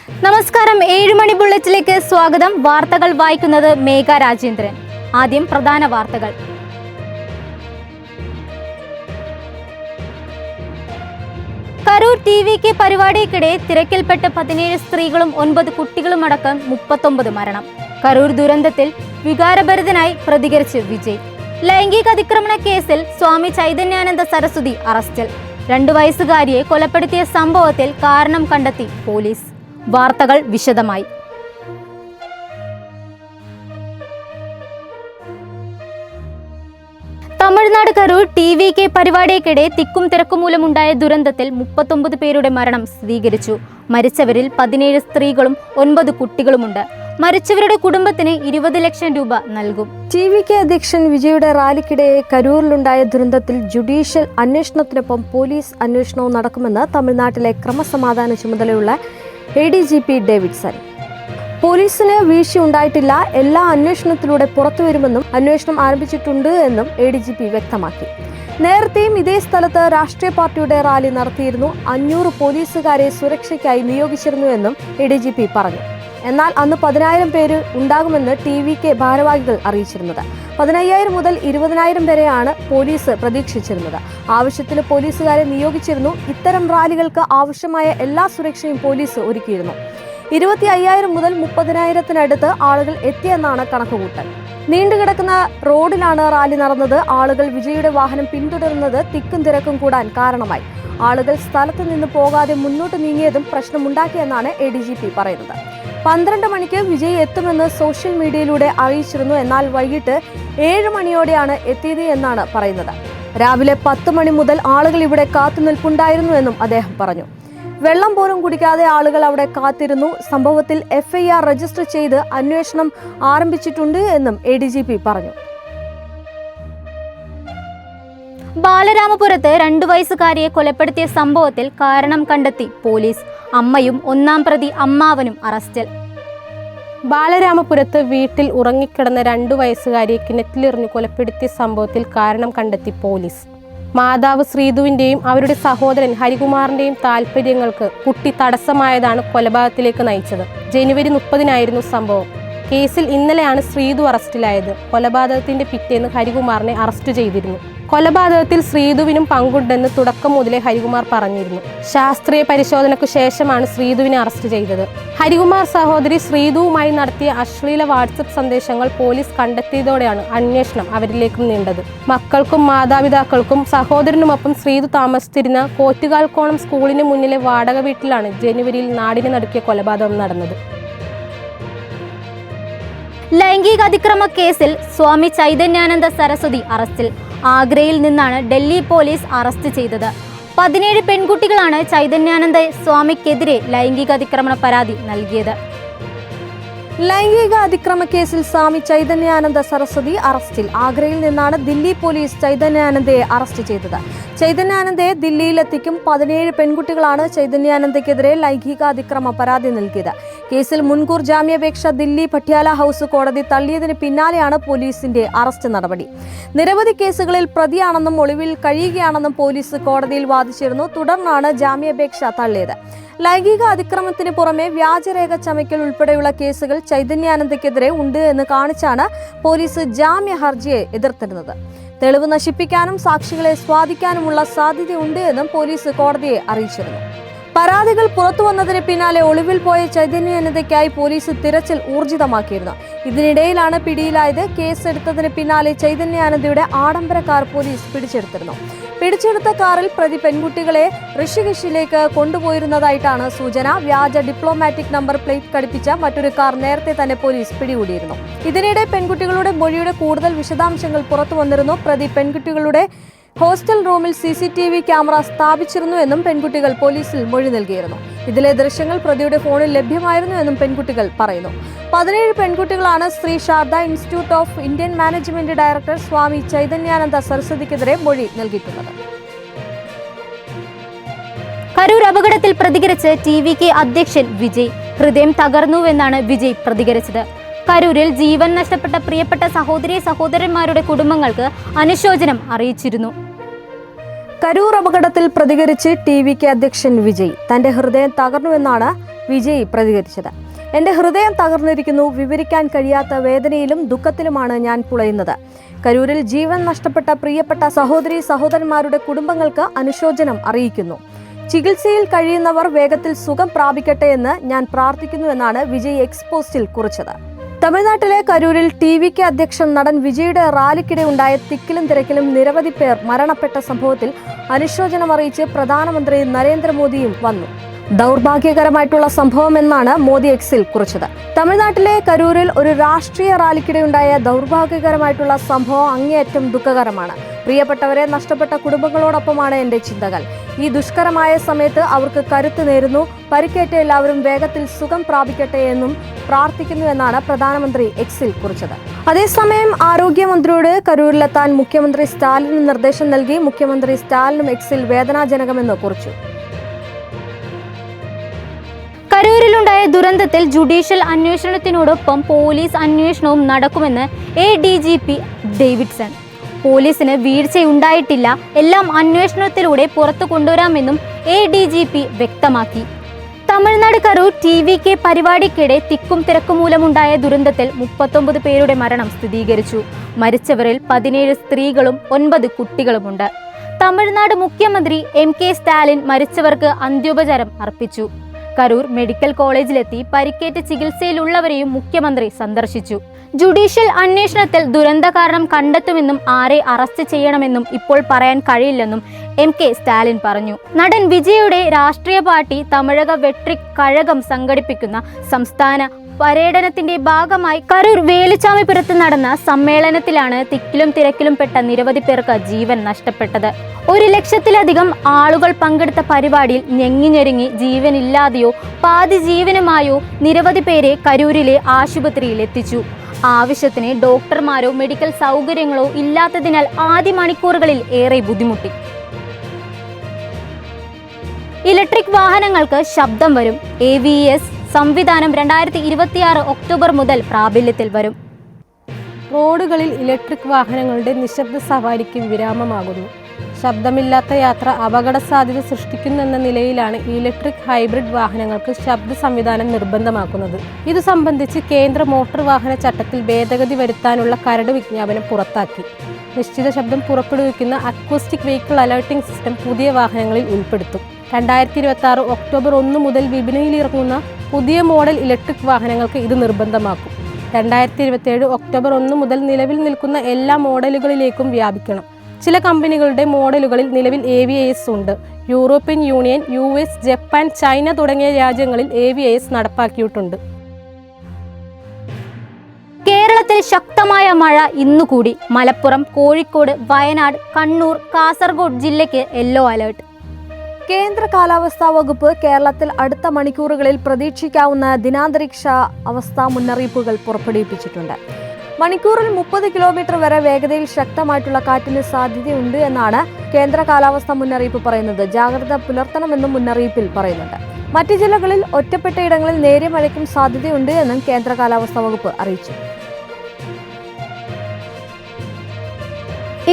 നമസ്കാരം, 7 മണി ബുള്ളറ്റിലേക്ക് സ്വാഗതം. വാർത്തകൾ വായിക്കുന്നത് മേഘ രാജേന്ദ്രൻ. ആദ്യം പ്രധാന വാർത്തകൾ. കരൂർ TVK പരിപാടിക്കിടെ തിരക്കിൽപ്പെട്ട് 17 സ്ത്രീകളും 9 കുട്ടികളുമടക്കം 39 മരണം. കരൂർ ദുരന്തത്തിൽ വികാരഭരിതനായി പ്രതികരിച്ച് വിജയ്. ലൈംഗിക അതിക്രമണ കേസിൽ സ്വാമി ചൈതന്യാനന്ദ സരസ്വതി അറസ്റ്റിൽ. 2 വയസ്സുകാരിയെ കൊലപ്പെടുത്തിയ സംഭവത്തിൽ കാരണം കണ്ടെത്തി പോലീസ്. വാർത്തകൾ വിശദമായി. തമിഴ്നാട് കരൂർ TVK പരിപാടിക്കിടെ തിക്കും തിരക്കും മൂലമുണ്ടായ ദുരന്തത്തിൽ 39 പേരുടെ മരണം സ്ഥിരീകരിച്ചു. മരിച്ചവരിൽ 17 സ്ത്രീകളും 9 കുട്ടികളുമുണ്ട്. മരിച്ചവരുടെ കുടുംബത്തിന് 20 ലക്ഷം രൂപ നൽകും. TVK അധ്യക്ഷൻ വിജയുടെ റാലിക്കിടെ കരൂരിലുണ്ടായ ദുരന്തത്തിൽ ജുഡീഷ്യൽ അന്വേഷണത്തിനൊപ്പം പോലീസ് അന്വേഷണവും നടക്കുമെന്ന് തമിഴ്നാട്ടിലെ ക്രമസമാധാന ചുമതലയുള്ള ADGP ഡേവിഡ്സൺ. പോലീസിന് വീഴ്ചയുണ്ടായിട്ടില്ല, എല്ലാ അന്വേഷണത്തിലൂടെ പുറത്തുവരുമെന്നും അന്വേഷണം ആരംഭിച്ചിട്ടുണ്ട് എന്നും ADGP വ്യക്തമാക്കി. നേരത്തെയും ഇതേ സ്ഥലത്ത് രാഷ്ട്രീയ പാർട്ടിയുടെ റാലി നടത്തിയിരുന്നു. 500 പോലീസുകാരെ സുരക്ഷയ്ക്കായി നിയോഗിച്ചിരുന്നുവെന്നും ADGP പറഞ്ഞു. എന്നാൽ അന്ന് 10,000 പേര് ഉണ്ടാകുമെന്ന് TVK ഭാരവാഹികൾ അറിയിച്ചിരുന്നത്. 15,000 മുതൽ 20,000 വരെയാണ് പോലീസ് പ്രതീക്ഷിച്ചിരുന്നത്. ആവശ്യത്തിന് പോലീസുകാരെ നിയോഗിച്ചിരുന്നു. ഇത്തരം റാലികൾക്ക് ആവശ്യമായ എല്ലാ സുരക്ഷയും പോലീസ് ഒരുക്കിയിരുന്നു. 25,000 മുതൽ 30,000-നടുത്ത് ആളുകൾ എത്തിയെന്നാണ് കണക്കുകൂട്ടൽ. നീണ്ടുകിടക്കുന്ന റോഡിലാണ് റാലി നടന്നത്. ആളുകൾ വിജയുടെ വാഹനം പിന്തുടരുന്നത് തിക്കും തിരക്കും കൂടാൻ കാരണമായി. ആളുകൾ സ്ഥലത്ത് നിന്ന് പോകാതെ മുന്നോട്ട് നീങ്ങിയതും പ്രശ്നമുണ്ടാക്കിയെന്നാണ് ADGP പറയുന്നത്. 12 മണിക്ക് വിജയ് എത്തുമെന്ന് സോഷ്യൽ മീഡിയയിലൂടെ അറിയിച്ചിരുന്നു. എന്നാൽ വൈകിട്ട് 7 മണിയോടെയാണ് എത്തിയത് എന്നാണ് പറയുന്നത്. രാവിലെ 10 മണി മുതൽ ആളുകൾ ഇവിടെ കാത്തുനിൽപ്പുണ്ടായിരുന്നുവെന്നും അദ്ദേഹം പറഞ്ഞു. വെള്ളം പോലും കുടിക്കാതെ ആളുകൾ അവിടെ കാത്തിരുന്നു. സംഭവത്തിൽ FIR രജിസ്റ്റർ ചെയ്ത് അന്വേഷണം ആരംഭിച്ചിട്ടുണ്ട് എന്നും ADGP പറഞ്ഞു. ബാലരാമപുരത്ത് 2 വയസ്സുകാരിയെ കൊലപ്പെടുത്തിയ സംഭവത്തിൽ കാരണം കണ്ടെത്തി പോലീസ്. അമ്മയും 1-ാം പ്രതി അമ്മാവനും അറസ്റ്റിൽ. ബാലരാമപുരത്ത് വീട്ടിൽ ഉറങ്ങിക്കിടന്ന 2 വയസ്സുകാരിയെ കിണറ്റിലെറിഞ്ഞു കൊലപ്പെടുത്തിയ സംഭവത്തിൽ കാരണം കണ്ടെത്തി പോലീസ്. മാതാവ് ശ്രീധുവിന്റെയും അവരുടെ സഹോദരൻ ഹരികുമാറിന്റെയും താൽപര്യങ്ങൾക്ക് കുട്ടി തടസ്സമായതാണ് കൊലപാതകത്തിലേക്ക് നയിച്ചത്. ജനുവരി 30-നായിരുന്നു സംഭവം. കേസിൽ ഇന്നലെയാണ് ശ്രീധു അറസ്റ്റിലായത്. കൊലപാതകത്തിന്റെ പിറ്റേന്ന് ഹരികുമാറിനെ അറസ്റ്റ് ചെയ്തിരുന്നു. കൊലപാതകത്തിൽ ശ്രീധുവിനും പങ്കുണ്ടെന്ന് തുടക്കം മുതലേ ഹരികുമാർ പറഞ്ഞിരുന്നു. ശാസ്ത്രീയ പരിശോധനയ്ക്കു ശേഷമാണ് ശ്രീധുവിനെ അറസ്റ്റ് ചെയ്തത്. ഹരികുമാർ സഹോദരി ശ്രീധുവുമായി നടത്തിയ അശ്ലീല വാട്സപ്പ് സന്ദേശങ്ങൾ പോലീസ് കണ്ടെത്തിയതോടെയാണ് അന്വേഷണം അവരിലേക്കും നീണ്ടത്. മക്കൾക്കും മാതാപിതാക്കൾക്കും സഹോദരനുമൊപ്പം ശ്രീധു താമസിച്ചിരുന്ന കോറ്റുകാൽക്കോണം സ്കൂളിന് മുന്നിലെ വാടക വീട്ടിലാണ് ജനുവരിയിൽ നാടിനെ നടുക്കിയ കൊലപാതകം നടന്നത്. ലൈംഗിക അതിക്രമ കേസിൽ സ്വാമി ചൈതന്യാനന്ദ സരസ്വതി അറസ്റ്റിൽ. ആഗ്രയിൽ നിന്നാണ് ഡൽഹി പോലീസ് അറസ്റ്റ് ചെയ്തത്. 17 പെൺകുട്ടികളാണ് ചൈതന്യാനന്ദ സ്വാമിക്കെതിരെ ലൈംഗിക അതിക്രമണ പരാതി നൽകിയത്. ലൈംഗിക അതിക്രമ കേസിൽ സ്വാമി ചൈതന്യാനന്ദ സരസ്വതി അറസ്റ്റിൽ. ആഗ്രയിൽ നിന്നാണ് ദില്ലി പോലീസ് ചൈതന്യാനന്ദയെ അറസ്റ്റ് ചെയ്തത്. ചൈതന്യാനന്ദയെ ദില്ലിയിലെത്തിക്കും. 17 പെൺകുട്ടികളാണ് ചൈതന്യാനന്ദയ്ക്കെതിരെ ലൈംഗിക അതിക്രമ പരാതി നൽകിയത്. കേസിൽ മുൻകൂർ ജാമ്യാപേക്ഷ ദില്ലി പട്യാല ഹൗസ് കോടതി തള്ളിയതിന് പിന്നാലെയാണ് പോലീസിന്റെ അറസ്റ്റ് നടപടി. നിരവധി കേസുകളിൽ പ്രതിയാണെന്നും ഒളിവിൽ കഴിയുകയാണെന്നും പോലീസ് കോടതിയിൽ വാദിച്ചിരുന്നു. തുടർന്നാണ് ജാമ്യാപേക്ഷ തള്ളിയത്. ലൈംഗിക അതിക്രമത്തിന് പുറമെ വ്യാജരേഖ ചമയ്ക്കൽ ഉൾപ്പെടെയുള്ള കേസുകൾ ചൈതന്യാനന്ദയ്ക്കെതിരെ ഉണ്ട് എന്ന് കാണിച്ചാണ് പോലീസ് ജാമ്യ ഹർജിയെ എതിർത്തിരുന്നത്. തെളിവ് നശിപ്പിക്കാനും സാക്ഷികളെ സ്വാധീനിക്കാനുമുള്ള സാധ്യതയുണ്ട് എന്നും പോലീസ് കോടതിയെ അറിയിച്ചിരുന്നു. പരാതികൾ പുറത്തു വന്നതിന് പിന്നാലെ ഒളിവിൽ പോയ ചൈതന്യാനന്ദയ്ക്കായി പോലീസ് തിരച്ചിൽ ഊർജിതമാക്കിയിരുന്നു. ഇതിനിടയിലാണ് പിടിയിലായത്. കേസെടുത്തതിന് പിന്നാലെ ചൈതന്യാനന്ദയുടെ ആഡംബര കാർ പോലീസ് പിടിച്ചെടുത്തിരുന്നു. പിടിച്ചെടുത്ത കാറിൽ പ്രതി പെൺകുട്ടികളെ ഋഷികേശിലേക്ക് കൊണ്ടുപോയിരുന്നതായിട്ടാണ് സൂചന. വ്യാജ ഡിപ്ലോമാറ്റിക് നമ്പർ പ്ലേറ്റ് ഘടിപ്പിച്ച മറ്റൊരു കാർ നേരത്തെ തന്നെ പോലീസ് പിടികൂടിയിരുന്നു. ഇതിനിടെ പെൺകുട്ടികളുടെ മൊഴിയുടെ കൂടുതൽ വിശദാംശങ്ങൾ പുറത്തു വന്നിരുന്നു. പ്രതി പെൺകുട്ടികളുടെ ഹോസ്റ്റൽ റൂമിൽ CCTV ക്യാമറ സ്ഥാപിച്ചിരുന്നു എന്നും പെൺകുട്ടികൾ പോലീസിൽ മൊഴി നൽകിയിരുന്നു. ഇതിലെ ദൃശ്യങ്ങൾ പ്രതിയുടെ ഫോണിൽ ലഭ്യമായിരുന്നു എന്നും പെൺകുട്ടികൾ പറയുന്നു. 17 പെൺകുട്ടികളാണ് Sri Sarada institute of Indian management director Swami Chaitanyananda സരസ്വതിക്കെതിരെ മൊഴി നൽകിയിട്ടുള്ളത്. കരൂർ അപകടത്തിൽ പ്രതികരിച്ച് TVK അധ്യക്ഷൻ വിജയ്. ഹൃദയം തകർന്നുവെന്നാണ് വിജയ് പ്രതികരിച്ചത്. കരൂരിൽ ജീവൻ നഷ്ടപ്പെട്ട പ്രിയപ്പെട്ട സഹോദരന്മാരുടെ കുടുംബങ്ങൾക്ക് അനുശോചനം അറിയിച്ചിരുന്നു. കരൂർ അപകടത്തിൽ പ്രതികരിച്ച് ടി.വി.കെ അധ്യക്ഷൻ വിജയ്. തന്റെ ഹൃദയം തകർന്നുവെന്നാണ് വിജയ് പ്രതികരിച്ചത്. എന്റെ ഹൃദയം തകർന്നിരിക്കുന്നു. വിവരിക്കാൻ കഴിയാത്ത വേദനയിലും ദുഃഖത്തിലുമാണ് ഞാൻ പുളയുന്നത്. കരൂരിൽ ജീവൻ നഷ്ടപ്പെട്ട പ്രിയപ്പെട്ട സഹോദരന്മാരുടെ കുടുംബങ്ങൾക്ക് അനുശോചനം അറിയിക്കുന്നു. ചികിത്സയിൽ കഴിയുന്നവർ വേഗത്തിൽ സുഖം പ്രാപിക്കട്ടെ എന്ന് ഞാൻ പ്രാർത്ഥിക്കുന്നുവെന്നാണ് വിജയ് എക്സ് പോസ്റ്റിൽ കുറിച്ചത്. തമിഴ്നാട്ടിലെ കരൂരിൽ ടി.വി.കെ അധ്യക്ഷൻ നടൻ വിജയുടെ റാലിക്കിടെ ഉണ്ടായ തിക്കിലും തിരക്കിലും നിരവധി പേർ മരണപ്പെട്ട സംഭവത്തിൽ അനുശോചനം അറിയിച്ച് പ്രധാനമന്ത്രി നരേന്ദ്രമോദിയും വന്നു. ദൗർഭാഗ്യകരമായിട്ടുള്ള സംഭവം എന്നാണ് മോദി എക്സിൽ കുറിച്ചത്. തമിഴ്നാട്ടിലെ കരൂരിൽ ഒരു രാഷ്ട്രീയ റാലിക്കിടെ ഉണ്ടായ ദൗർഭാഗ്യകരമായിട്ടുള്ള സംഭവം അങ്ങേയറ്റം ദുഃഖകരമാണ്. പ്രിയപ്പെട്ടവരെ നഷ്ടപ്പെട്ട കുടുംബങ്ങളോടൊപ്പമാണ് എന്റെ ചിന്തകൾ. ഈ ദുഷ്കരമായ സമയത്ത് അവർക്ക് കരുത്ത് നേരുന്നു. പരിക്കേറ്റ എല്ലാവരും വേഗത്തിൽ സുഖം പ്രാപിക്കട്ടെ എന്നും പ്രാർത്ഥിക്കുന്നുവെന്നാണ് പ്രധാനമന്ത്രി എക്സിൽ കുറിച്ചത്. അതേസമയം ആരോഗ്യമന്ത്രിയോട് കരൂരിലെത്താൻ മുഖ്യമന്ത്രി സ്റ്റാലിന് നിർദ്ദേശം നൽകി. മുഖ്യമന്ത്രി സ്റ്റാലിനും എക്സിൽ വേദനാജനകമെന്ന് കുറിച്ചു. കരൂരിലുണ്ടായ ദുരന്തത്തിൽ ജുഡീഷ്യൽ അന്വേഷണത്തിനോടൊപ്പം പോലീസ് അന്വേഷണവും നടക്കുമെന്ന് ADGP ഡേവിഡ്സൺ. പോലീസിന് വീഴ്ചയുണ്ടായിട്ടില്ല, എല്ലാം അന്വേഷണത്തിലൂടെ പുറത്തു കൊണ്ടുവരാമെന്നും ADGP വ്യക്തമാക്കി. തമിഴ്നാട് കരൂർ ടി.വി.കെ പരിപാടിക്കിടെ തിക്കും തിരക്കും മൂലമുണ്ടായ ദുരന്തത്തിൽ 39 പേരുടെ മരണം സ്ഥിരീകരിച്ചു. മരിച്ചവരിൽ 17 സ്ത്രീകളും 9 കുട്ടികളുമുണ്ട്. തമിഴ്നാട് മുഖ്യമന്ത്രി M.K. സ്റ്റാലിൻ മരിച്ചവർക്ക് അന്ത്യോപചാരം അർപ്പിച്ചു. കരൂർ മെഡിക്കൽ കോളേജിലെത്തി പരിക്കേറ്റ് ചികിത്സയിലുള്ളവരെയും മുഖ്യമന്ത്രി സന്ദർശിച്ചു. ജുഡീഷ്യൽ അന്വേഷണത്തിൽ ദുരന്ത കാരണം കണ്ടെത്തുമെന്നും ആരെ അറസ്റ്റ് ചെയ്യണമെന്നും ഇപ്പോൾ പറയാൻ കഴിയില്ലെന്നും M.K. സ്റ്റാലിൻ പറഞ്ഞു. നടൻ വിജയുടെ രാഷ്ട്രീയ പാർട്ടി തമിഴക വെട്രി കഴകം സംഘടിപ്പിക്കുന്ന സംസ്ഥാന പര്യടനത്തിന്റെ ഭാഗമായി കരൂർ വേലുച്ചാമിപുരത്ത് നടന്ന സമ്മേളനത്തിലാണ് തിക്കിലും തിരക്കിലും പെട്ട നിരവധി പേർക്ക് ജീവൻ നഷ്ടപ്പെട്ടത്. 1 ലക്ഷത്തിലധികം ആളുകൾ പങ്കെടുത്ത പരിപാടിയിൽ ഞെങ്ങിഞ്ഞൊരുങ്ങി ജീവനില്ലാതെയോ പാതി ജീവനുമായോ നിരവധി പേരെ കരൂരിലെ ആശുപത്രിയിൽ എത്തിച്ചു. ആവശ്യത്തിന് ഡോക്ടർമാരോ മെഡിക്കൽ സൗകര്യങ്ങളോ ഇല്ലാത്തതിനാൽ ആദ്യ മണിക്കൂറുകളിൽ ഏറെ ബുദ്ധിമുട്ടി. ഇലക്ട്രിക് വാഹനങ്ങൾക്ക് ശബ്ദം വരും. AVS സംവിധാനം 2026 ഒക്ടോബർ മുതൽ പ്രാബല്യത്തിൽ വരും. റോഡുകളിൽ ഇലക്ട്രിക് വാഹനങ്ങളുടെ നിശബ്ദ സവാരിക്ക് വിരാമമാകുന്നു. ശബ്ദമില്ലാത്ത യാത്ര അപകട സാധ്യത സൃഷ്ടിക്കുന്നെന്ന നിലയിലാണ് ഇലക്ട്രിക് ഹൈബ്രിഡ് വാഹനങ്ങൾക്ക് ശബ്ദ സംവിധാനം നിർബന്ധമാക്കുന്നത്. ഇതു സംബന്ധിച്ച് കേന്ദ്ര മോട്ടോർ വാഹന ചട്ടത്തിൽ ഭേദഗതി വരുത്താനുള്ള കരട് വിജ്ഞാപനം പുറത്താക്കി. നിശ്ചിത ശബ്ദം പുറപ്പെടുവിക്കുന്ന അക്കൂസ്റ്റിക് വെഹിക്കിൾ അലേർട്ടിംഗ് സിസ്റ്റം പുതിയ വാഹനങ്ങളിൽ ഉൾപ്പെടുത്തും. 2026 ഒക്ടോബർ 1 മുതൽ വിപണിയിലിറങ്ങുന്ന പുതിയ മോഡൽ ഇലക്ട്രിക് വാഹനങ്ങൾക്ക് ഇത് നിർബന്ധമാക്കും. 2027 ഒക്ടോബർ 1 മുതൽ നിലവിൽ നിൽക്കുന്ന എല്ലാ മോഡലുകളിലേക്കും വ്യാപിക്കണം. ചില കമ്പനികളുടെ മോഡലുകളിൽ നിലവിൽ AVAS ഉണ്ട്. European union, US, Japan, China തുടങ്ങിയ രാജ്യങ്ങളിൽ AVAS നടപ്പാക്കിയിട്ടുണ്ട്. കേരളത്തിൽ ശക്തമായ മഴ ഇന്നുകൂടി. മലപ്പുറം, കോഴിക്കോട്, വയനാട്, കണ്ണൂർ, കാസർഗോഡ് ജില്ലയ്ക്ക് യെല്ലോ അലേർട്ട്. കേന്ദ്ര കാലാവസ്ഥാ വകുപ്പ് കേരളത്തിൽ അടുത്ത മണിക്കൂറുകളിൽ പ്രതീക്ഷിക്കാവുന്ന ദിനാന്തരീക്ഷ അവസ്ഥാ മുന്നറിയിപ്പുകൾ പുറപ്പെടുവിപ്പിച്ചിട്ടുണ്ട്. മണിക്കൂറിൽ 30 കിലോമീറ്റർ വരെ വേഗതയിൽ ശക്തമായിട്ടുള്ള കാറ്റിന് സാധ്യതയുണ്ട് എന്നാണ് കേന്ദ്ര കാലാവസ്ഥാ മുന്നറിയിപ്പ് പറയുന്നത്. ജാഗ്രത പുലർത്തണമെന്നും മുന്നറിയിപ്പിൽ പറയുന്നുണ്ട്. മറ്റ് ജില്ലകളിൽ ഒറ്റപ്പെട്ട ഇടങ്ങളിൽ നേരിയ മഴയ്ക്കും സാധ്യതയുണ്ട് എന്നും കേന്ദ്ര കാലാവസ്ഥാ വകുപ്പ് അറിയിച്ചു.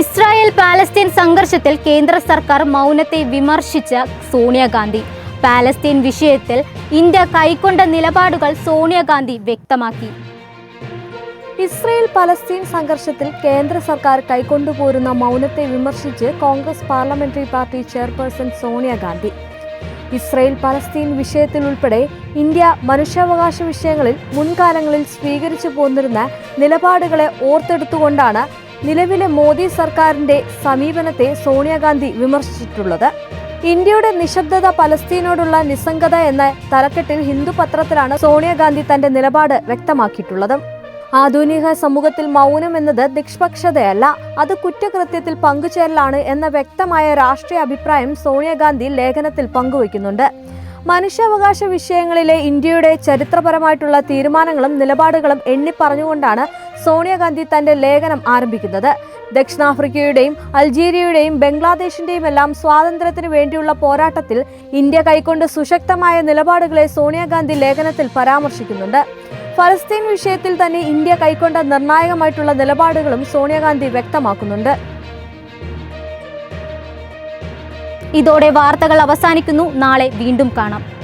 ഇസ്രായേൽ പാലസ്തീൻ സംഘർഷത്തിൽ കേന്ദ്ര സർക്കാർ മൗനത്തെ വിമർശിച്ച സോണിയാഗാന്ധി. പാലസ്തീൻ വിഷയത്തിൽ ഇന്ത്യ കൈക്കൊണ്ട നിലപാടുകൾ സോണിയാഗാന്ധി വ്യക്തമാക്കി. ഇസ്രായേൽ പലസ്തീൻ സംഘർഷത്തിൽ കേന്ദ്ര സർക്കാർ കൈക്കൊണ്ടുപോരുന്ന മൗനത്തെ വിമർശിച്ച് Congress parliamentary party chairperson Sonia Gandhi. Israel Palestine വിഷയത്തിൽ ഉൾപ്പെടെ ഇന്ത്യ മനുഷ്യാവകാശ വിഷയങ്ങളിൽ മുൻകാലങ്ങളിൽ സ്വീകരിച്ചു പോന്നിരുന്ന നിലപാടുകളെ ഓർത്തെടുത്തുകൊണ്ടാണ് നിലവിലെ മോദി സർക്കാരിന്റെ സമീപനത്തെ സോണിയാഗാന്ധി വിമർശിച്ചിട്ടുള്ളത്. ഇന്ത്യയുടെ നിശബ്ദത, പലസ്തീനോടുള്ള നിസ്സംഗത എന്ന തലക്കെട്ടിൽ ഹിന്ദു പത്രത്തിലാണ് സോണിയാഗാന്ധി തന്റെ നിലപാട് വ്യക്തമാക്കിയിട്ടുള്ളത്. ആധുനിക സമൂഹത്തിൽ മൗനം എന്നത് നിഷ്പക്ഷതയല്ല, അത് കുറ്റകൃത്യത്തിൽ പങ്കുചേരലാണ് എന്ന വ്യക്തമായ രാഷ്ട്രീയ അഭിപ്രായം സോണിയാഗാന്ധി ലേഖനത്തിൽ പങ്കുവയ്ക്കുന്നുണ്ട്. മനുഷ്യാവകാശ വിഷയങ്ങളിലെ ഇന്ത്യയുടെ ചരിത്രപരമായിട്ടുള്ള തീരുമാനങ്ങളും നിലപാടുകളും എണ്ണിപ്പറഞ്ഞുകൊണ്ടാണ് സോണിയാഗാന്ധി തന്റെ ലേഖനം ആരംഭിക്കുന്നത്. ദക്ഷിണാഫ്രിക്കയുടെയും അൾജീരിയയുടെയും ബംഗ്ലാദേശിന്റെയും എല്ലാം സ്വാതന്ത്ര്യത്തിന് വേണ്ടിയുള്ള പോരാട്ടത്തിൽ ഇന്ത്യ കൈക്കൊണ്ട് സുശക്തമായ നിലപാടുകളെ സോണിയാഗാന്ധി ലേഖനത്തിൽ പരാമർശിക്കുന്നുണ്ട്. ഫലസ്തീൻ വിഷയത്തിൽ തന്നെ ഇന്ത്യ കൈക്കൊണ്ട നിർണായകമായിട്ടുള്ള നിലപാടുകളും സോണിയാഗാന്ധി വ്യക്തമാക്കുന്നുണ്ട്. ഇതോടെ വാർത്തകൾ അവസാനിക്കുന്നു. നാളെ വീണ്ടും കാണാം.